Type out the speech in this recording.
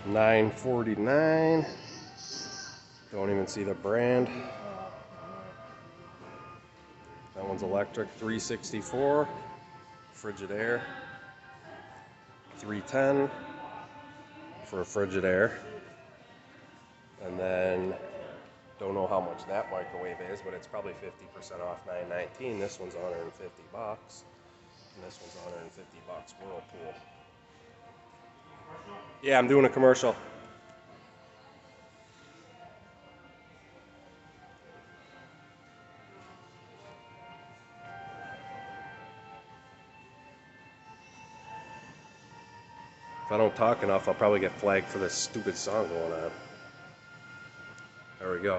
$9.49. Don't even see the brand. That one's electric. $364. Frigidaire. $310 for a Frigidaire. And then don't know how much that microwave is, but it's probably 50% off $9.19. This one's $150. And this one's $150. Whirlpool. Yeah, I'm doing a commercial. If I don't talk enough, I'll probably get flagged for this stupid song going on. There we go.